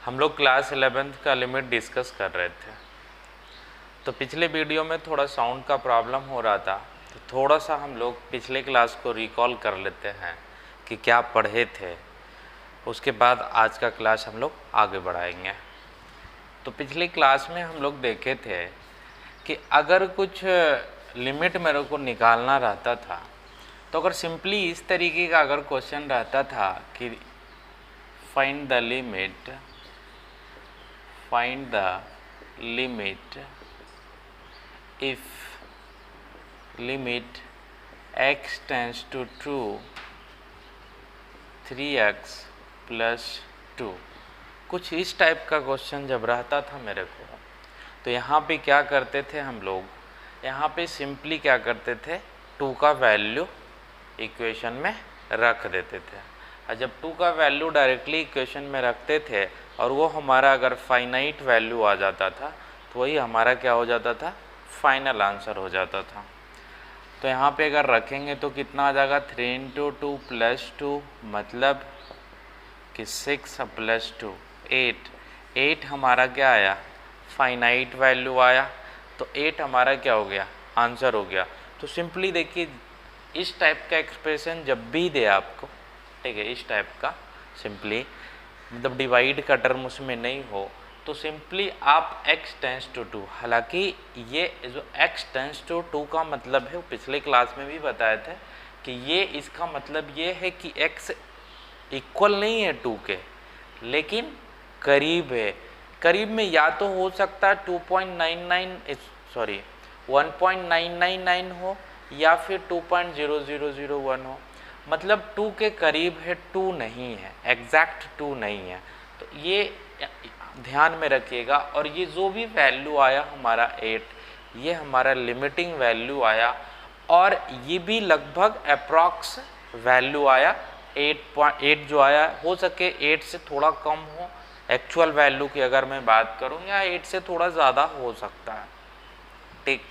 हम लोग class 11th का लिमिट डिस्कस कर रहे थे। तो पिछले वीडियो में थोड़ा साउंड का प्रॉब्लम हो रहा था, तो थोड़ा सा हम लोग पिछले क्लास को रिकॉल कर लेते हैं कि क्या पढ़े थे। उसके बाद आज का क्लास हम लोग आगे बढ़ाएंगे। तो पिछली क्लास में हम लोग देखे थे कि अगर कुछ लिमिट मेरे को निकालना रहता था, तो अगर सिंपली इस तरीके का अगर क्वेश्चन रहता था कि find the limit if limit x tends to 2 3x plus 2, कुछ इस टाइप का क्वेश्चन जब रहता था मेरे को, तो यहाँ पे क्या करते थे हम लोग, यहाँ पे सिंपली क्या करते थे, 2 का वैल्यू इक्वेशन में रख देते थे। और जब 2 का वैल्यू डायरेक्टली इक्वेशन में रखते थे और वो हमारा अगर फाइनाइट वैल्यू आ जाता था, तो वही हमारा क्या हो जाता था, फाइनल आंसर हो जाता था। तो यहाँ पे अगर रखेंगे तो कितना आ जाएगा, 3 × 2 + 2, मतलब कि 6 + 2 8 हमारा क्या आया, फाइनाइट वैल्यू आया। तो 8 हमारा क्या हो गया, आंसर हो गया। तो सिंपली देखिए, इस टाइप का एक्सप्रेशन जब भी दे आपको, ठीक है, इस टाइप का सिंपली मतलब डिवाइड का टर्म उसमें नहीं हो, तो सिंपली आप x टेंस टू 2, हालांकि ये जो x टेंस टू 2 का मतलब है वो पिछले क्लास में भी बताए थे कि ये इसका मतलब ये है कि x इक्वल नहीं है 2 के, लेकिन करीब है। करीब में या तो हो सकता है 1.999 हो या फिर 2.0001 हो, मतलब 2 के करीब है, 2 नहीं है, एग्जैक्ट 2 नहीं है। तो ये ध्यान में रखिएगा। और ये जो भी वैल्यू आया हमारा 8, ये हमारा लिमिटिंग वैल्यू आया, और ये भी लगभग अप्रॉक्स वैल्यू आया। 8 जो आया, हो सके 8 से थोड़ा कम हो एक्चुअल वैल्यू की अगर मैं बात करूं, या 8 से थोड़ा ज़्यादा हो सकता है, ठीक।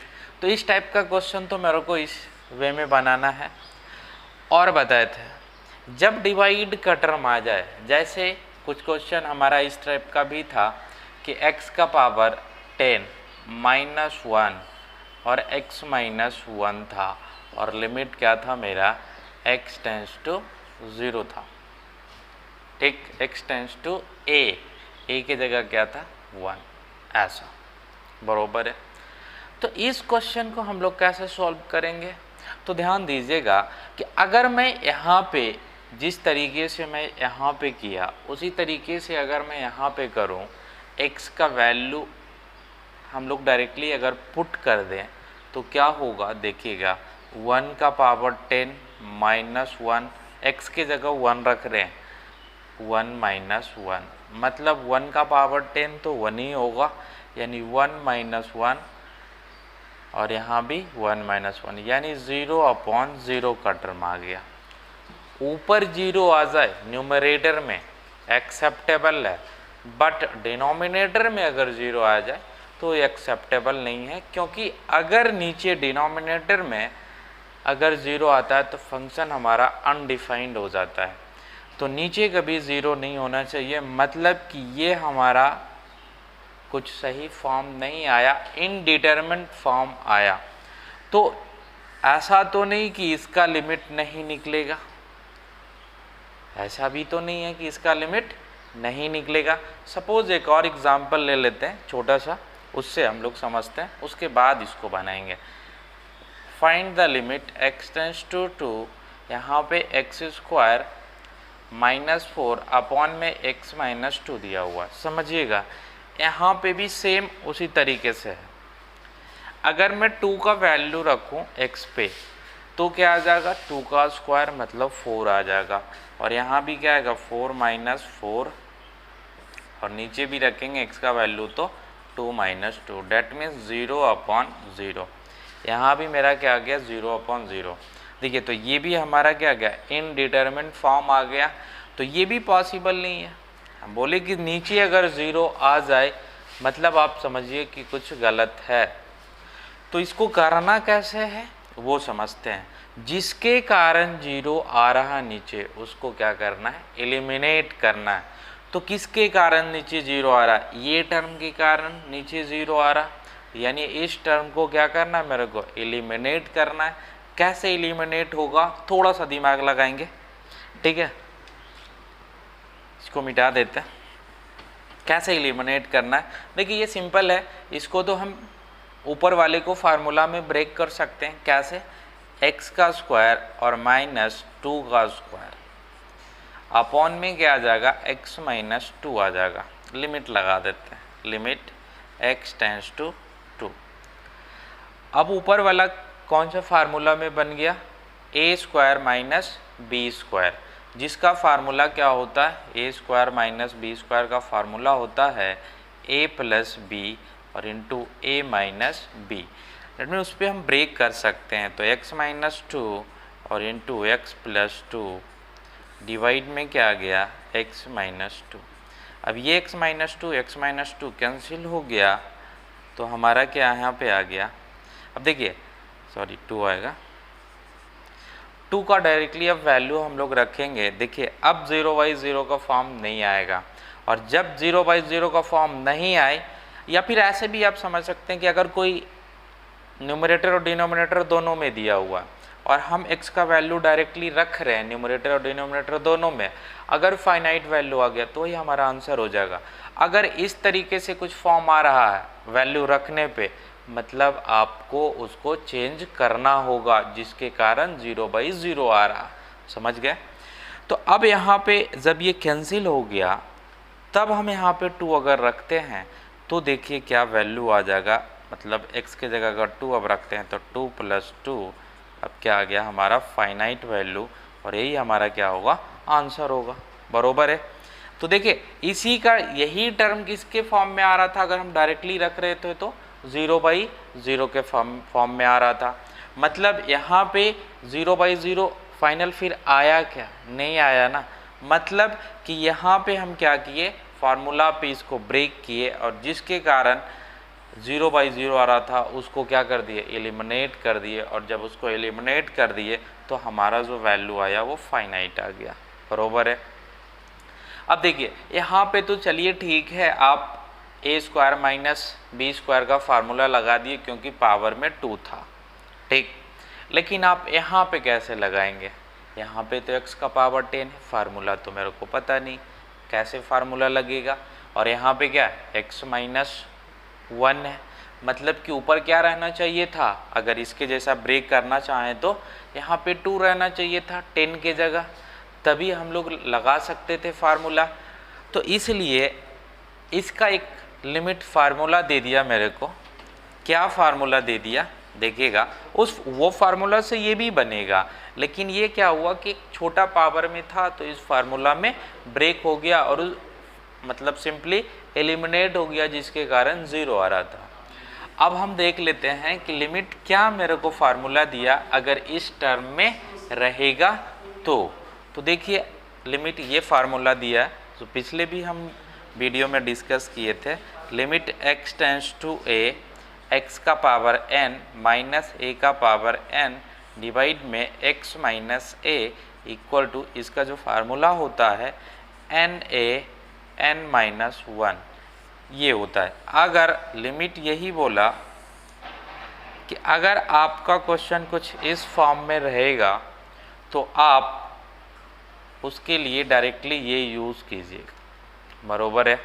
तो इस टाइप का क्वेश्चन तो मेरे को इस वे में बनाना है। और बताए थे जब डिवाइड का टर्म आ जाए, जैसे कुछ क्वेश्चन हमारा इस टाइप का भी था कि x का पावर 10 - 1 और x - 1 था, और लिमिट क्या था मेरा, x टेंस टू 0 था, ठीक। x टेंस टू a की जगह क्या था, 1, ऐसा बरोबर है। तो इस क्वेश्चन को हम लोग कैसे सॉल्व करेंगे, तो ध्यान दीजिएगा कि अगर मैं यहाँ पे जिस तरीके से मैं यहाँ पे किया, उसी तरीके से अगर मैं यहाँ पे करूँ, x का वैल्यू हम लोग डायरेक्टली अगर पुट कर दें तो क्या होगा, देखिएगा 1 का पावर 10 - 1, x के जगह 1 रख रहे हैं, 1 - 1 मतलब 1 का पावर 10 तो 1 ही होगा, यानी 1 - 1, और यहाँ भी 1 - 1, यानी 0/0 का टर्म आ गया। ऊपर 0 आ जाए न्यूमरेटर में एक्सेप्टेबल है, बट डिनोमिनेटर में अगर 0 आ जाए तो एक्सेप्टेबल नहीं है, क्योंकि अगर नीचे डिनोमिनेटर में अगर 0 आता है तो फंक्शन हमारा अनडिफाइंड हो जाता है। तो नीचे कभी 0 नहीं होना चाहिए, मतलब कि ये हमारा कुछ सही फॉर्म नहीं आया, इनडिटरमिनेट फॉर्म आया। तो ऐसा तो नहीं कि इसका लिमिट नहीं निकलेगा, ऐसा भी तो नहीं है कि इसका लिमिट नहीं निकलेगा। सपोज एक और एग्जांपल ले लेते हैं छोटा सा, उससे हम लोग समझते हैं, उसके बाद इसको बनाएंगे। Find the limit x tends to 2, यहाँ पे x² -4 अपॉन में x - 2 दिया हुआ है। समझिएगा यहाँ पे भी सेम उसी तरीके से है। अगर मैं 2 का वैल्यू रखूँ x पे तो क्या आ जाएगा, 2 का स्क्वायर मतलब 4 आ जाएगा, और यहाँ भी क्या आएगा, 4 - 4, और नीचे भी रखेंगे x का वैल्यू तो 2 - 2, डेट मीन्स 0/0। यहाँ भी मेरा क्या आ गया, 0/0। देखिए, तो ये भी हमारा क्या आ गया, इनडिटरमिनेट फॉर्म आ गया। तो ये भी पॉसिबल नहीं है। हम बोले कि नीचे अगर 0 आ जाए मतलब आप समझिए कि कुछ गलत है। तो इसको करना कैसे है वो समझते हैं। जिसके कारण 0 आ रहा नीचे, उसको क्या करना है, एलिमिनेट करना है। तो किसके कारण नीचे 0 आ रहा, ये टर्म के कारण नीचे 0 आ रहा, यानी इस टर्म को क्या करना है मेरे को, एलिमिनेट करना है। कैसे एलिमिनेट होगा, थोड़ा सा दिमाग लगाएंगे, ठीक है, इसको मिटा देते हैं। कैसे एलिमिनेट करना है, देखिए ये सिंपल है, इसको तो हम ऊपर वाले को फार्मूला में ब्रेक कर सकते हैं। कैसे, x का स्क्वायर और -2 का स्क्वायर अपॉन में क्या आ जाएगा, x - 2 आ जाएगा। लिमिट लगा देते हैं, लिमिट x टेंड्स टू 2। अब ऊपर वाला कौन सा फार्मूला में बन गया, a स्क्वायर - b स्क्वायर, जिसका फार्मूला क्या होता है, a स्क्वायर - b स्क्वायर का फार्मूला होता है a + b और into a - b। That mean उस पर हम ब्रेक कर सकते हैं, तो x - 2 और इंटू x + 2 डिवाइड में क्या आ गया, x - 2। अब ये x - 2 कैंसिल हो गया, तो हमारा क्या यहाँ पे आ गया, अब देखिए सॉरी 2 आएगा, 2 का डायरेक्टली अब वैल्यू हम लोग रखेंगे। देखिए अब 0/0 का फॉर्म नहीं आएगा, और जब 0/0 का फॉर्म नहीं आए, या फिर ऐसे भी आप समझ सकते हैं कि अगर कोई न्यूमरेटर और डिनोमिनेटर दोनों में दिया हुआ और हम x का वैल्यू डायरेक्टली रख रहे हैं न्यूमरेटर और डिनोमिनेटर दोनों में, अगर फाइनाइट वैल्यू आ गया तो ही हमारा आंसर हो जाएगा। अगर इस तरीके से कुछ फॉर्म आ रहा है वैल्यू रखने पे, मतलब आपको उसको चेंज करना होगा, जिसके कारण 0/0 आ रहा, समझ गए। तो अब यहाँ पे जब ये कैंसिल हो गया, तब हम यहाँ पे 2 अगर रखते हैं तो देखिए क्या वैल्यू आ जाएगा, मतलब x के जगह अगर 2 अब रखते हैं तो 2 + 2, अब क्या आ गया हमारा फाइनाइट वैल्यू, और यही हमारा क्या होगा, आंसर होगा, बरोबर है। तो देखिए इसी का यही टर्म किसके फॉर्म में आ रहा था, अगर हम डायरेक्टली रख रहे थे तो 0/0 के फॉर्म में आ रहा था। मतलब यहाँ पे 0/0 फाइनल फिर आया क्या, नहीं आया ना, मतलब कि यहाँ पे हम क्या किए, फार्मूला पे इसको ब्रेक किए, और जिसके कारण 0/0 आ रहा था उसको क्या कर दिए, एलिमिनेट कर दिए, और जब उसको एलिमिनेट कर दिए तो हमारा जो वैल्यू आया वो फाइनाइट आ गया, बरोबर है। अब देखिए यहाँ पे तो चलिए ठीक है, आप a स्क्वायर - b स्क्वायर का फार्मूला लगा दिए क्योंकि पावर में 2 था, ठीक, लेकिन आप यहाँ पे कैसे लगाएंगे, यहाँ पे तो x का पावर 10 है, फार्मूला तो मेरे को पता नहीं कैसे फार्मूला लगेगा, और यहाँ पे क्या है, x - 1 है, मतलब कि ऊपर क्या रहना चाहिए था, अगर इसके जैसा ब्रेक करना चाहें तो यहाँ पे 2 रहना चाहिए था 10 के जगह, तभी हम लोग लगा सकते थे फार्मूला। तो इसलिए इसका एक लिमिट फार्मूला दे दिया मेरे को, क्या फार्मूला दे दिया, देखिएगा उस वो फार्मूला से ये भी बनेगा, लेकिन ये क्या हुआ कि छोटा पावर में था तो इस फार्मूला में ब्रेक हो गया, और मतलब सिंपली एलिमिनेट हो गया, जिसके कारण 0 आ रहा था। अब हम देख लेते हैं कि लिमिट क्या मेरे को फार्मूला दिया अगर इस टर्म में रहेगा तो देखिए लिमिट ये फार्मूला दिया है, तो पिछले भी हम वीडियो में डिस्कस किए थे, limit x tends to a, x का पावर n माइनस a का पावर n डिवाइड में x minus a equal to, इसका जो फार्मूला होता है na n-1, ये होता है। अगर लिमिट यही बोला कि अगर आपका क्वेश्चन कुछ इस फॉर्म में रहेगा तो आप उसके लिए डायरेक्टली ये यूज़ कीजिएगा, बरोबर है।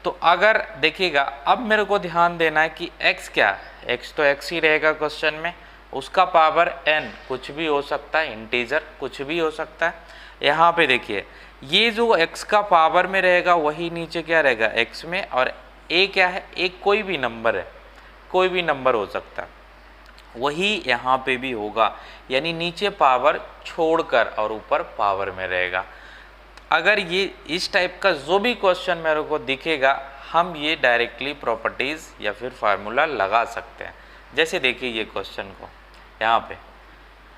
तो अगर देखिएगा अब मेरे को ध्यान देना है कि x क्या है, x तो x ही रहेगा क्वेश्चन में, उसका पावर n कुछ भी हो सकता है, इंटीजर कुछ भी हो सकता है। यहाँ पे देखिए ये जो x का पावर में रहेगा वही नीचे क्या रहेगा x में, और a क्या है, एक कोई भी नंबर है, कोई भी नंबर हो सकता है, वही यहाँ पे भी होगा, यानी नीचे पावर छोड़कर और ऊपर पावर में रहेगा। अगर ये इस टाइप का जो भी क्वेश्चन मेरे को दिखेगा, हम ये डायरेक्टली प्रॉपर्टीज़ या फिर फार्मूला लगा सकते हैं। जैसे देखिए ये क्वेश्चन को यहाँ पे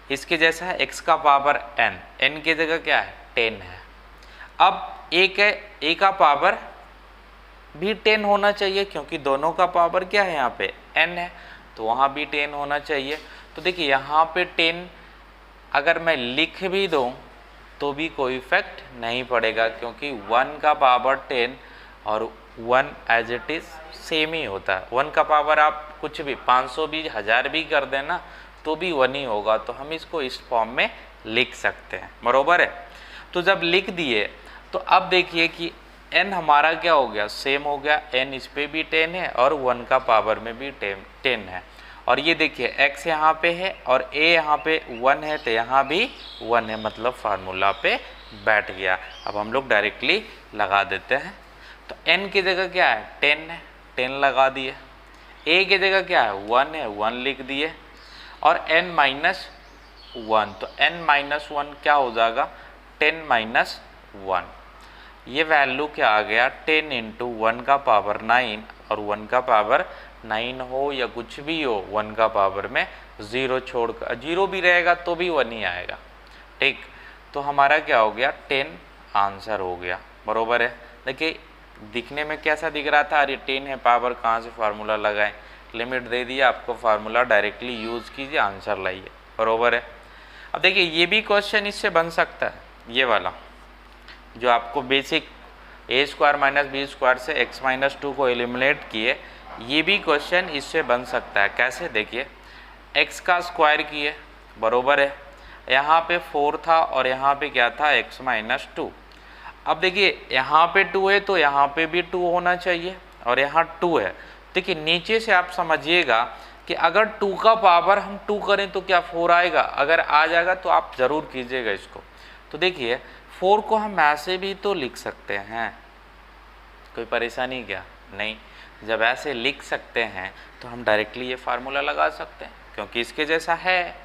इसके जैसा है, x का पावर n, n की जगह क्या है 10 है। अब a का पावर भी 10 होना चाहिए क्योंकि दोनों का पावर क्या है यहाँ पे n है, तो वहाँ भी 10 होना चाहिए। तो देखिए यहाँ पे 10 अगर मैं लिख भी दूँ तो भी कोई इफेक्ट नहीं पड़ेगा, क्योंकि 1 का पावर 10 और 1 एज इट इज सेम ही होता है। 1 का पावर आप कुछ भी 500 भी 1000 भी कर देना तो भी 1 ही होगा, तो हम इसको इस फॉर्म में लिख सकते हैं, बरोबर है। तो जब लिख दिए तो अब देखिए कि n हमारा क्या हो गया, सेम हो गया, n इस पे भी 10 है और 1 का पावर में भी 10 है। और ये देखिए x यहाँ पे है और a यहाँ पे 1 है, तो यहाँ भी 1 है, मतलब फार्मूला पे बैठ गया। अब हम लोग डायरेक्टली लगा देते हैं। तो n की जगह क्या है, 10 है, 10 लगा दिए। a की जगह क्या है, 1 है, 1 लिख दिए। और n माइनस 1, तो n माइनस 1 क्या हो जाएगा, 10 माइनस 1। ये वैल्यू क्या आ गया, 10 इंटू 1 का पावर 9, और 1 का पावर 9 हो या कुछ भी हो, 1 का पावर में 0 छोड़कर, 0 भी रहेगा तो भी 1 ही आएगा, ठीक। तो हमारा क्या हो गया, 10 आंसर हो गया, बरोबर है। देखिए दिखने में कैसा दिख रहा था, अरे 10 है, पावर कहाँ से फार्मूला लगाएं, लिमिट दे दिया आपको, फार्मूला डायरेक्टली यूज़ कीजिए, आंसर लाइए, बरोबर है। अब देखिए ये भी क्वेश्चन इससे बन सकता है, ये वाला जो आपको basic a square minus B square से x माइनस 2 को एलिमिनेट किए, ये भी क्वेश्चन इससे बन सकता है। कैसे, देखिए x का स्क्वायर किए, बरोबर है, यहाँ पे 4 था और यहाँ पे क्या था, x माइनस 2। अब देखिए यहाँ पे 2 है तो यहाँ पे भी 2 होना चाहिए, और यहाँ 2 है। देखिए नीचे से आप समझिएगा कि अगर 2 का पावर हम 2 करें तो क्या 4 आएगा, अगर आ जाएगा तो आप ज़रूर कीजिएगा इसको। तो देखिए 4 को हम ऐसे भी तो लिख सकते हैं, कोई परेशानी क्या नहीं। जब ऐसे लिख सकते हैं तो हम डायरेक्टली ये फार्मूला लगा सकते हैं, क्योंकि इसके जैसा है,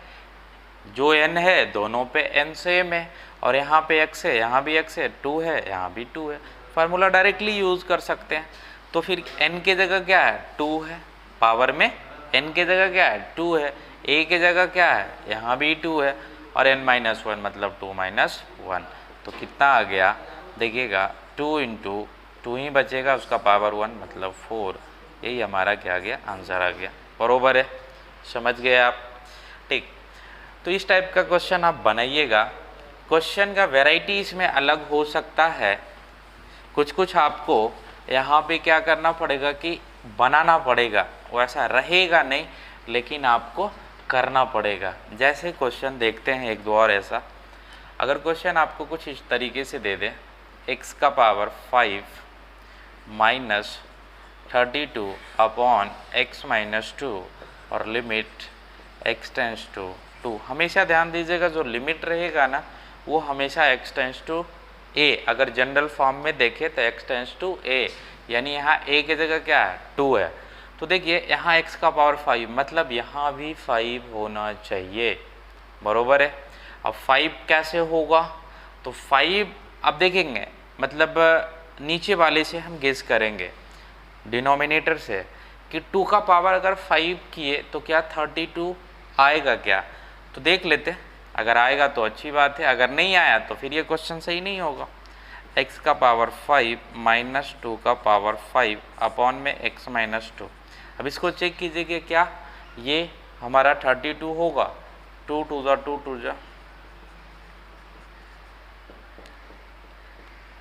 जो n है दोनों पे n सेम है, और यहाँ पे x है, यहाँ भी x है, 2 है, यहाँ भी 2 है, फार्मूला डायरेक्टली यूज़ कर सकते हैं। तो फिर n की जगह क्या है, 2 है, पावर में n की जगह क्या है, 2 है, a की जगह क्या है, यहाँ भी 2 है, और n माइनस 1 मतलब 2 माइनस 1, तो कितना आ गया, देखिएगा 2 इंटू 2 ही बचेगा, उसका पावर 1 मतलब 4, यही हमारा क्या आ गया, आंसर आ गया, बरोबर है। समझ गए आप, ठीक। तो इस टाइप का क्वेश्चन आप बनाइएगा। क्वेश्चन का वैरायटी इसमें अलग हो सकता है, कुछ कुछ आपको यहाँ पे क्या करना पड़ेगा कि बनाना पड़ेगा, वैसा रहेगा नहीं, लेकिन आपको करना पड़ेगा। जैसे क्वेश्चन देखते हैं एक दो और ऐसा, अगर क्वेश्चन आपको कुछ इस तरीके से दे दे, x का power 5 minus 32 upon x minus 2 और लिमिट x टेंस टू 2, हमेशा ध्यान दीजिएगा जो लिमिट रहेगा ना वो हमेशा x टेंस टू a, अगर जनरल फॉर्म में देखें तो x टेंस टू a, यानी यहाँ a की जगह क्या है, 2 है। तो देखिए यहाँ x का पावर 5, मतलब यहाँ भी 5 होना चाहिए, बरोबर है। अब 5 कैसे होगा, तो 5 अब देखेंगे, मतलब नीचे वाले से हम गेस करेंगे डिनोमिनेटर से कि 2 का पावर अगर 5 किए तो क्या 32 आएगा क्या, तो देख लेते हैं, अगर आएगा तो अच्छी बात है, अगर नहीं आया तो फिर ये क्वेश्चन सही नहीं होगा। x का पावर 5 माइनस 2 का पावर 5 अपॉन में x माइनस 2, अब इसको चेक कीजिए कि क्या ये हमारा 32 होगा, 2 2 जा 2 2 जा,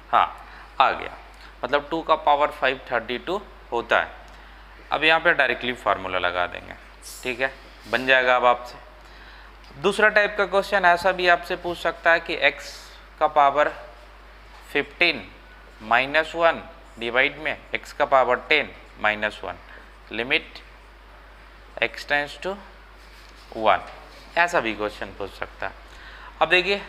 हाँ आ गया, मतलब 2 का पावर 5 32 होता है। अब यहाँ पे डायरेक्टली फार्मूला लगा देंगे, ठीक है, बन जाएगा। अब आपसे दूसरा टाइप का क्वेश्चन ऐसा भी आपसे पूछ सकता है कि x का पावर 15 माइनस 1 डिवाइड में x का power 10 minus 1 limit x tends to 1, ऐसा भी क्वेश्चन पूछ सकता है। अब देखिए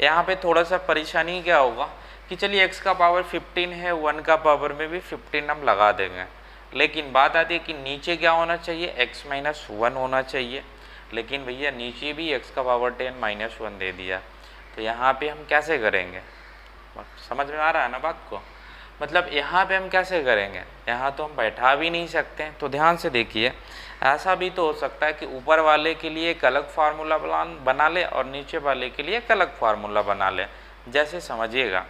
यहाँ पे थोड़ा सा परेशानी क्या होगा कि चलिए x का पावर 15 है, 1 का पावर में भी 15 हम लगा देंगे, लेकिन बात आती है कि नीचे क्या होना चाहिए, x माइनस 1 होना चाहिए, लेकिन भैया नीचे भी x का पावर 10 माइनस 1 दे दिया, तो यहाँ पे हम कैसे करेंगे, समझ में आ रहा है ना बात को, मतलब यहाँ पे हम कैसे करेंगे, यहाँ तो हम बैठा भी नहीं सकते हैं। तो ध्यान से देखिए, ऐसा भी तो हो सकता है कि ऊपर वाले के लिए एक अलग फार्मूला बना ले और नीचे वाले के लिए एक अलग फार्मूला बना ले। जैसे समझिएगा,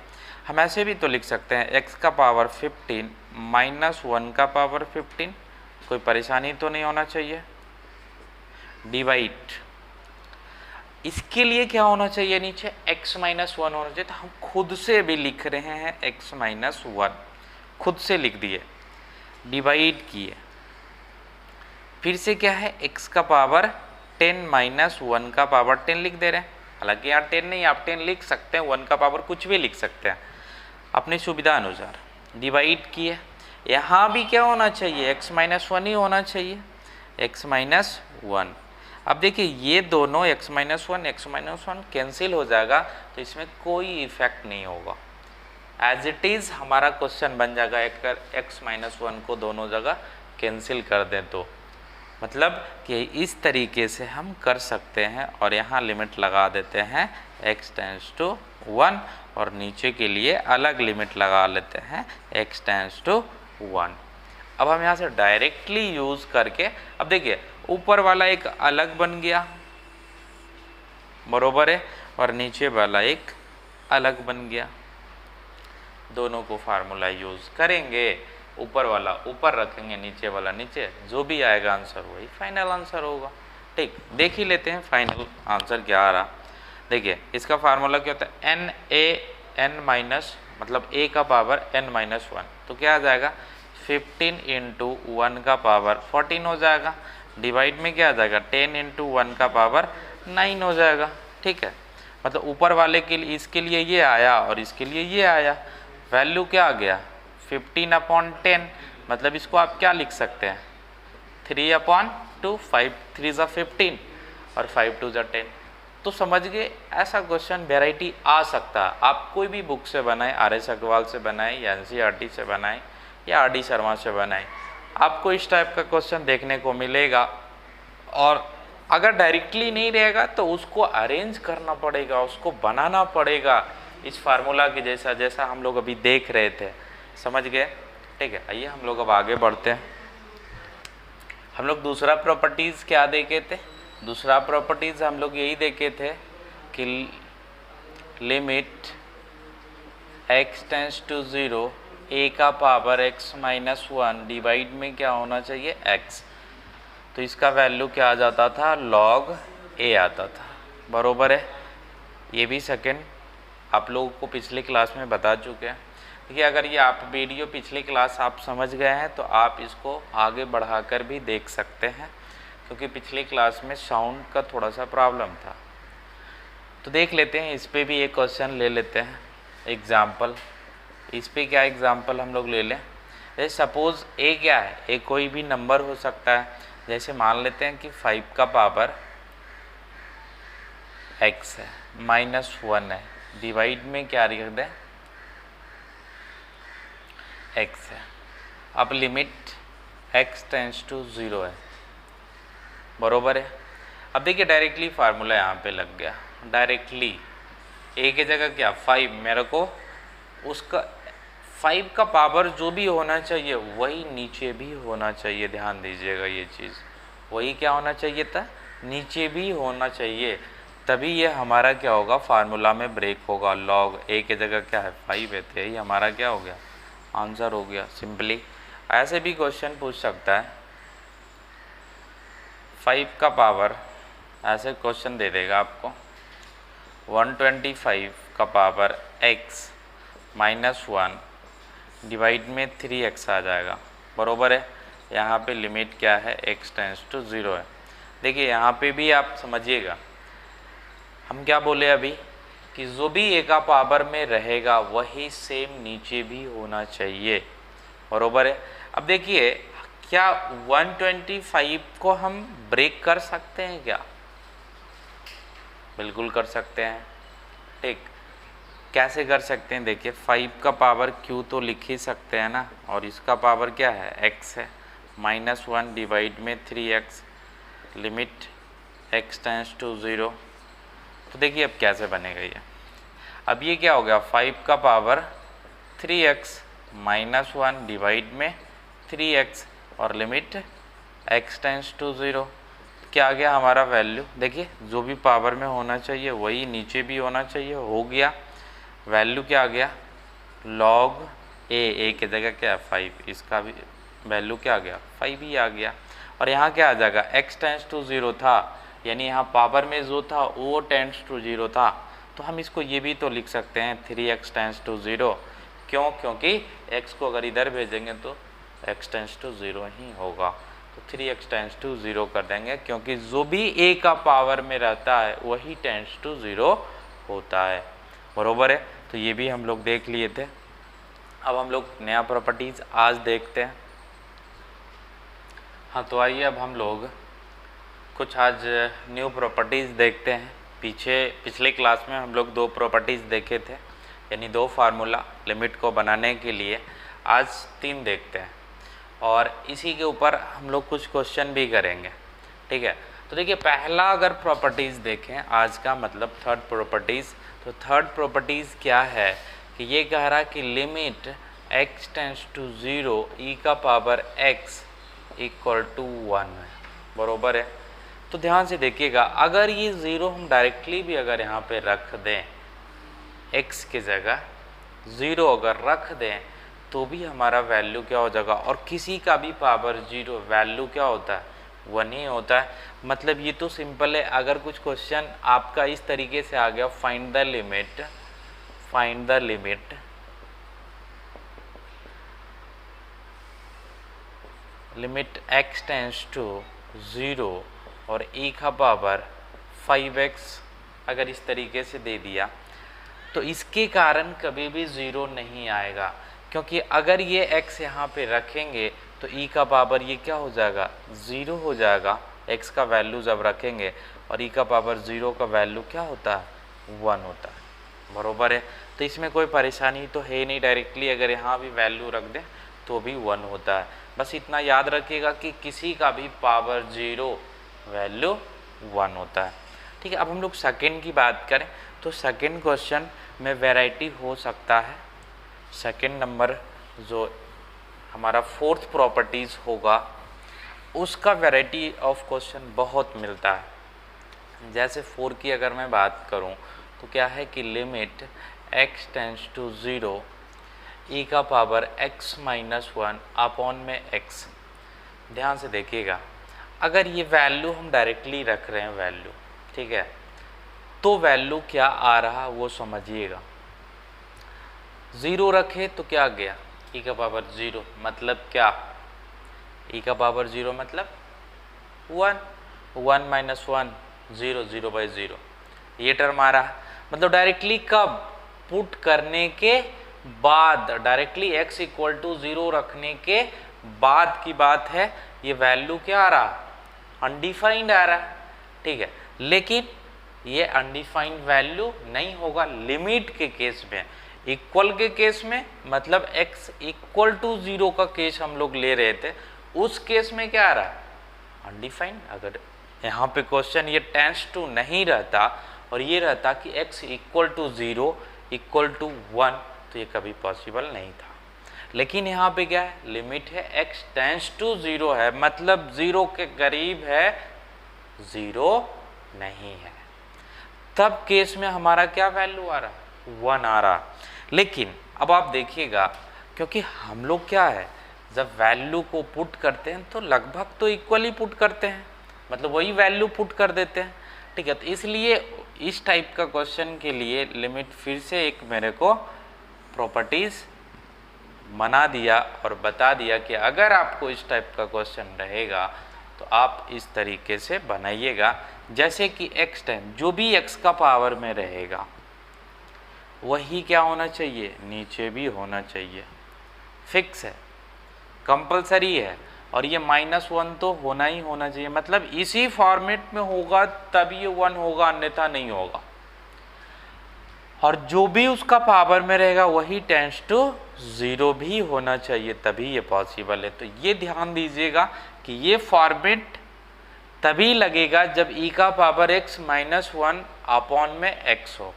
हम ऐसे भी तो लिख सकते हैं x का पावर 15 माइनस 1 का पावर 15, कोई परेशानी तो नहीं होना चाहिए, डिवाइड इसके लिए क्या होना चाहिए, नीचे x माइनस वन होना चाहिए, तो हम खुद से भी लिख रहे हैं x माइनस वन, खुद से लिख दिए, डिवाइड किए, फिर से क्या है x का पावर 10 माइनस वन का पावर 10 लिख दे रहे हैं। हालांकि यहाँ 10 नहीं, आप 10 लिख सकते हैं, 1 का पावर कुछ भी लिख सकते हैं अपनी सुविधा अनुसार। डिवाइड किए, यहाँ भी क्या होना चाहिए, x माइनस वन ही होना चाहिए, x माइनस वन। अब देखिए ये दोनों x माइनस वन कैंसिल हो जाएगा, तो इसमें कोई इफेक्ट नहीं होगा, एज इट इज़ हमारा क्वेश्चन बन जाएगा। अगर x माइनस वन को दोनों जगह कैंसिल कर दें तो मतलब कि इस तरीके से हम कर सकते हैं, और यहाँ लिमिट लगा देते हैं x टेंस टू 1, और नीचे के लिए अलग लिमिट लगा लेते हैं x टेंस टू 1। अब हम यहाँ से डायरेक्टली यूज़ करके, अब देखिए ऊपर वाला एक अलग बन गया, बरोबर है, और नीचे वाला एक अलग बन गया। दोनों को फार्मूला यूज़ करेंगे, ऊपर वाला ऊपर रखेंगे, नीचे वाला नीचे, जो भी आएगा आंसर वही फाइनल आंसर होगा। ठीक, देख ही लेते हैं फाइनल आंसर क्या आ रहा। देखिए इसका फार्मूला क्या होता है, एन ए एन माइनस मतलब a का पावर n माइनस वन, तो क्या आ जाएगा 15 इंटू 1 का पावर 14 हो जाएगा। डिवाइड में क्या आ जाएगा 10 इंटू 1 का पावर 9 हो जाएगा। ठीक है, मतलब ऊपर वाले के लिए, इसके लिए ये आया और इसके लिए ये आया, वैल्यू क्या आ गया 15/10, मतलब इसको आप क्या लिख सकते हैं 3/2, 5 3 ज़ा 15 और 5 2 ज़ा 10। तो समझ गए, ऐसा क्वेश्चन वेराइटी आ सकता है। आप कोई भी बुक से बनाए, आर.एस. अग्रवाल से बनाए या एनसीईआरटी से बनाए या आर.डी. शर्मा से बनाए, आपको इस टाइप का क्वेश्चन देखने को मिलेगा। और अगर डायरेक्टली नहीं रहेगा तो उसको अरेंज करना पड़ेगा, उसको बनाना पड़ेगा इस फार्मूला के जैसा, जैसा हम लोग अभी देख रहे थे। समझ गए? ठीक है, आइए हम लोग अब आगे बढ़ते हैं। हम लोग दूसरा प्रॉपर्टीज़ क्या देखे थे? दूसरा प्रॉपर्टीज़ हम लोग यही देखे थे कि limit x tends to 0 a का power x minus one divide में क्या होना चाहिए x, तो इसका वैल्यू क्या आ जाता था log a आता था, बरोबर है। ये भी सेकंड आप लोगों को पिछले क्लास में बता चुके हैं। देखिए अगर ये आप वीडियो पिछली क्लास आप समझ गए हैं तो आप इसको आगे बढ़ाकर भी देख सकते हैं, क्योंकि पिछली क्लास में साउंड का थोड़ा सा प्रॉब्लम था। तो देख लेते हैं, इस पे भी एक क्वेश्चन ले लेते हैं एग्जाम्पल। इस पे क्या एग्जाम्पल हम लोग ले लें, जैसे सपोज़ a क्या है, a कोई भी नंबर हो सकता है। जैसे मान लेते हैं कि 5 का पावर x है, माइनस वन है, डिवाइड में क्या लिख दें x है। अब लिमिट x टेंस टू 0 है, बरोबर है। अब देखिए डायरेक्टली फार्मूला यहाँ पे लग गया, डायरेक्टली a की जगह क्या 5, मेरे को उसका 5 का पावर जो भी होना चाहिए वही नीचे भी होना चाहिए। ध्यान दीजिएगा ये चीज़, वही क्या होना चाहिए था, नीचे भी होना चाहिए, तभी ये हमारा क्या होगा फार्मूला में ब्रेक होगा। लॉग a की जगह क्या है 5 है, तो यही हमारा क्या हो गया आंसर हो गया सिंपली। ऐसे भी क्वेश्चन पूछ सकता है 5 का पावर, ऐसे क्वेश्चन दे देगा आपको 125 का power x minus one divide में 3x आ जाएगा, बरोबर है। यहाँ पे लिमिट क्या है x टेंस टू 0 है। देखिए यहाँ पे भी आप समझिएगा, हम क्या बोले अभी कि जो भी a का पावर में रहेगा वही सेम नीचे भी होना चाहिए, बरोबर है। अब देखिए क्या 125 को हम ब्रेक कर सकते हैं क्या? बिल्कुल कर सकते हैं। ठीक, कैसे कर सकते हैं? देखिए 5 का पावर q तो लिख ही सकते हैं ना, और इसका पावर क्या है x है, माइनस वन डिवाइड में 3x, limit x tends to 0। तो देखिए अब कैसे बनेगा ये, अब ये क्या हो गया 5 का power 3x minus one divide में 3x और लिमिट x टेंस टू 0। क्या आ गया हमारा वैल्यू, देखिए जो भी पावर में होना चाहिए वही नीचे भी होना चाहिए, हो गया। वैल्यू क्या आ गया log a की जगह क्या है 5, इसका भी वैल्यू क्या आ गया 5 ही आ गया। और यहाँ क्या आ जाएगा x टेंस टू 0 था, यानी यहाँ पावर में जो था वो टेंड्स टू 0 था, तो हम इसको ये भी तो लिख सकते हैं 3x टेंड्स टू 0। क्यों? क्योंकि x को अगर इधर भेजेंगे तो x टेंड्स टू 0 ही होगा, तो 3x टेंड्स टू 0 कर देंगे, क्योंकि जो भी a का पावर में रहता है वही टेंड्स टू 0 होता है। बरोबर है, तो ये भी हम लोग देख लिए थे। अब हम लोग नया प्रॉपर्टीज आज देखते हैं। हाँ, तो आइए अब हम लोग कुछ आज न्यू प्रॉपर्टीज़ देखते हैं। पिछले क्लास में हम लोग 2 प्रॉपर्टीज़ देखे थे, यानी 2 फार्मूला लिमिट को बनाने के लिए। आज 3 देखते हैं और इसी के ऊपर हम लोग कुछ क्वेश्चन भी करेंगे। ठीक है, तो देखिए पहला अगर प्रॉपर्टीज़ देखें आज का, मतलब थर्ड प्रॉपर्टीज़, तो थर्ड प्रॉपर्टीज़ क्या है कि ये कह रहा कि limit x tends to 0 e का पावर x इक्वल टू 1 है। बरोबर है, तो ध्यान से देखिएगा, अगर ये 0 हम डायरेक्टली भी अगर यहाँ पे रख दें, x की जगह 0 अगर रख दें तो भी हमारा वैल्यू क्या हो जाएगा, और किसी का भी पावर 0 वैल्यू क्या होता है, 1 ही होता है। मतलब ये तो सिंपल है। अगर कुछ क्वेश्चन आपका इस तरीके से आ गया, find the limit x tends to 0 और e का पावर 5x अगर इस तरीके से दे दिया, तो इसके कारण कभी भी 0 नहीं आएगा, क्योंकि अगर ये x यहाँ पे रखेंगे तो e का पावर ये क्या हो जाएगा, 0 हो जाएगा। x का वैल्यू जब रखेंगे, और e का पावर 0 का वैल्यू क्या होता है, 1 होता है। बरोबर है, तो इसमें कोई परेशानी तो है नहीं। डायरेक्टली अगर यहाँ भी वैल्यू रख दें तो भी 1 होता है। बस इतना याद रखिएगा कि किसी का भी पावर 0 वैल्यू 1 होता है। ठीक है, अब हम लोग सेकेंड की बात करें तो सेकेंड क्वेश्चन में वैरायटी हो सकता है। सेकेंड नंबर जो हमारा फोर्थ प्रॉपर्टीज़ होगा उसका वैरायटी ऑफ क्वेश्चन बहुत मिलता है। जैसे 4 की अगर मैं बात करूं तो क्या है कि limit x tends to 0 e का पावर x माइनस 1 अपॉन में x। ध्यान से देखिएगा, अगर ये वैल्यू हम डायरेक्टली रख रहे हैं वैल्यू, ठीक है, तो वैल्यू क्या आ रहा वो समझिएगा। 0 रखे तो क्या गया, e का पावर 0, मतलब क्या, e का पावर 0 मतलब 1 माइनस 1 0, 0/0 ये टर्म आ रहा। मतलब डायरेक्टली कब, पुट करने के बाद, डायरेक्टली x इक्वल टू 0 रखने के बाद की बात है। ये वैल्यू क्या आ रहा, अनडिफाइंड आ रहा है। ठीक है, लेकिन ये अनडिफाइंड वैल्यू नहीं होगा लिमिट के केस में। इक्वल के केस में, मतलब x इक्वल टू 0 का केस हम लोग ले रहे थे, उस केस में क्या आ रहा है, अनडिफाइंड। अगर यहाँ पे क्वेश्चन ये टेंड्स टू नहीं रहता और ये रहता कि x equal to 0 equal to 1, तो ये कभी पॉसिबल नहीं था। लेकिन यहाँ पे क्या है, लिमिट है x टेंड्स टू 0 है, मतलब 0 के करीब है, 0 नहीं है। तब केस में हमारा क्या वैल्यू आ रहा, 1 आ रहा। लेकिन अब आप देखिएगा, क्योंकि हम लोग क्या है, जब वैल्यू को पुट करते हैं तो लगभग तो इक्वली पुट करते हैं, मतलब वही वैल्यू पुट कर देते हैं। ठीक है, तो इसलिए इस टाइप का क्वेश्चन के लिए लिमिट फिर से एक मेरे को प्रॉपर्टीज़ बना दिया और बता दिया कि अगर आपको इस टाइप का क्वेश्चन रहेगा तो आप इस तरीके से बनाइएगा। जैसे कि x टाइम जो भी x का पावर में रहेगा वही क्या होना चाहिए, नीचे भी होना चाहिए, फिक्स है, कंपलसरी है। और ये -1 तो होना ही होना चाहिए, मतलब इसी फॉर्मेट में होगा तभी ये 1 होगा, अन्यथा नहीं होगा। और जो भी उसका पावर में रहेगा वही टेंड्स टू 0 भी होना चाहिए, तभी ये पॉसिबल है। तो ये ध्यान दीजिएगा कि ये फॉर्मेट तभी लगेगा जब e का पावर x माइनस 1 अपॉन में x हो।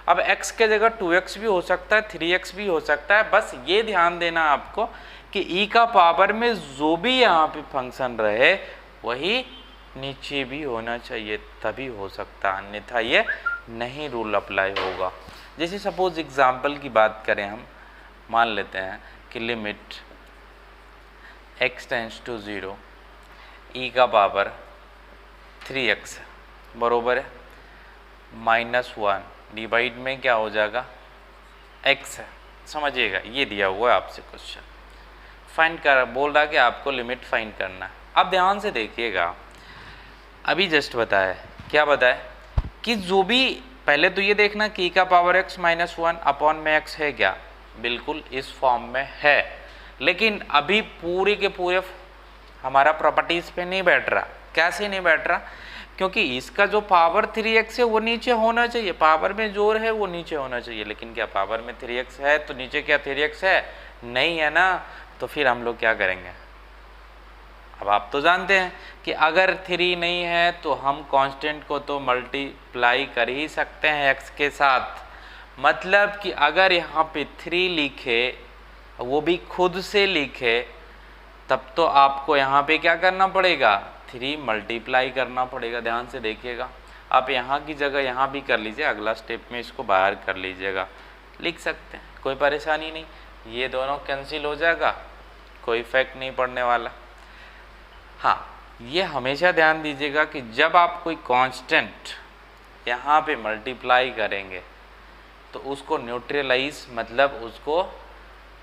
अब x के जगह 2x भी हो सकता है, 3x भी हो सकता है। बस ये ध्यान देना आपको कि e का पावर में जो भी यहाँ पे फंक्शन रहे वही नीचे भी होना चाहिए, तभी हो सकता है, अन्यथा ये नहीं रूल अप्लाई होगा। जैसे सपोज एग्जाम्पल की बात करें, हम मान लेते हैं कि limit x tends to 0 e का पावर 3x, बरोबर है -1 डिवाइड में क्या हो जाएगा x है। समझिएगा ये दिया हुआ है आपसे क्वेश्चन, फाइंड कर बोल रहा है कि आपको लिमिट फाइंड करना है। अब ध्यान से देखिएगा, अभी जस्ट बताया क्या बताया कि जो भी पहले तो ये देखना कि e का पावर x -1 अपॉन में x है क्या, बिल्कुल इस फॉर्म में है, लेकिन अभी पूरे के पूरे हमारा प्रॉपर्टीज पे नहीं बैठ रहा। कैसे नहीं बैठ रहा? क्योंकि इसका जो पावर 3x है वो नीचे होना चाहिए, पावर में जोर है वो नीचे होना चाहिए, लेकिन क्या पावर में 3x है तो नीचे क्या 3x है? नहीं है ना। तो फिर हम लोग क्या करेंगे? अब आप तो जानते हैं कि अगर 3 नहीं है तो हम कांस्टेंट को तो मल्टीप्लाई कर ही सकते हैं x के साथ। मतलब कि अगर यहाँ पे 3 लिखे, वो भी खुद से लिखे, तब तो आपको यहाँ पे क्या करना पड़ेगा? 3 मल्टीप्लाई करना पड़ेगा। ध्यान से देखिएगा, आप यहाँ की जगह यहाँ भी कर लीजिए, अगला स्टेप में इसको बाहर कर लीजिएगा, लिख सकते हैं, कोई परेशानी नहीं। ये दोनों कैंसिल हो जाएगा, कोई इफेक्ट नहीं पड़ने वाला। हाँ, ये हमेशा ध्यान दीजिएगा कि जब आप कोई कांस्टेंट यहाँ पे मल्टीप्लाई करेंगे तो उसको न्यूट्रलाइज, मतलब उसको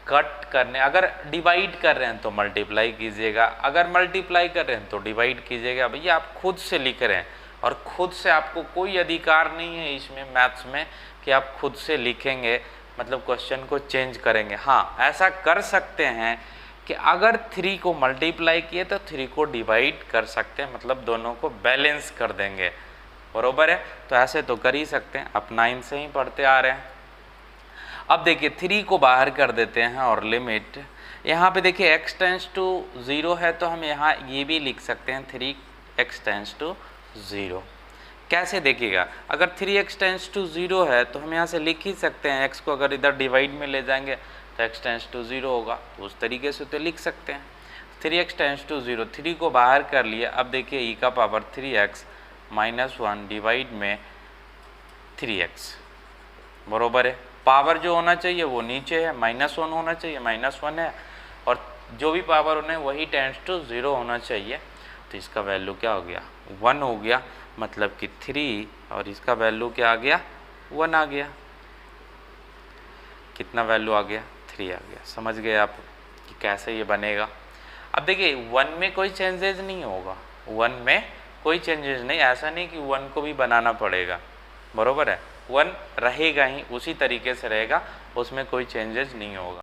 कट करने, अगर डिवाइड कर रहे हैं तो मल्टीप्लाई कीजिएगा, अगर मल्टीप्लाई कर रहे हैं तो डिवाइड कीजिएगा। भैया आप खुद से लिख रहे हैं और खुद से आपको कोई अधिकार नहीं है इसमें मैथ्स में कि आप खुद से लिखेंगे, मतलब क्वेश्चन को चेंज करेंगे। हाँ, ऐसा कर सकते हैं कि अगर 3 को मल्टीप्लाई किए तो 3 को डिवाइड कर सकते हैं, मतलब दोनों को बैलेंस कर देंगे, बरोबर है। तो ऐसे तो कर ही सकते हैं, आप 9 से ही पढ़ते आ रहे हैं। अब देखिए 3 को बाहर कर देते हैं और लिमिट यहाँ पे देखिए x टेंस टू 0 है, तो हम यहाँ ये भी लिख सकते हैं 3x टेंस टू 0। कैसे देखिएगा, अगर 3x टेंस टू 0 है तो हम यहाँ से लिख ही सकते हैं, x को अगर इधर डिवाइड में ले जाएंगे तो x टेंस टू 0 होगा, तो उस तरीके से तो लिख सकते हैं 3x टेंस टू 0। 3 को बाहर कर लिया। अब देखिए e का पावर 3x -1 डिवाइड में 3x, बरोबर है। पावर जो होना चाहिए वो नीचे है, -1 होना चाहिए, -1 है, और जो भी पावर होना है वही टेंस टू 0 होना चाहिए। तो इसका वैल्यू क्या हो गया? 1 हो गया, मतलब कि 3, और इसका वैल्यू क्या आ गया? 1 आ गया। कितना वैल्यू आ गया? 3 आ गया। समझ गए आप कि कैसे ये बनेगा? अब देखिए 1 में कोई चेंजेस नहीं होगा, 1 में कोई चेंजेस नहीं, ऐसा नहीं कि 1 को भी बनाना पड़ेगा, बरोबर है। 1 रहेगा ही, उसी तरीके से रहेगा, उसमें कोई चेंजेस नहीं होगा।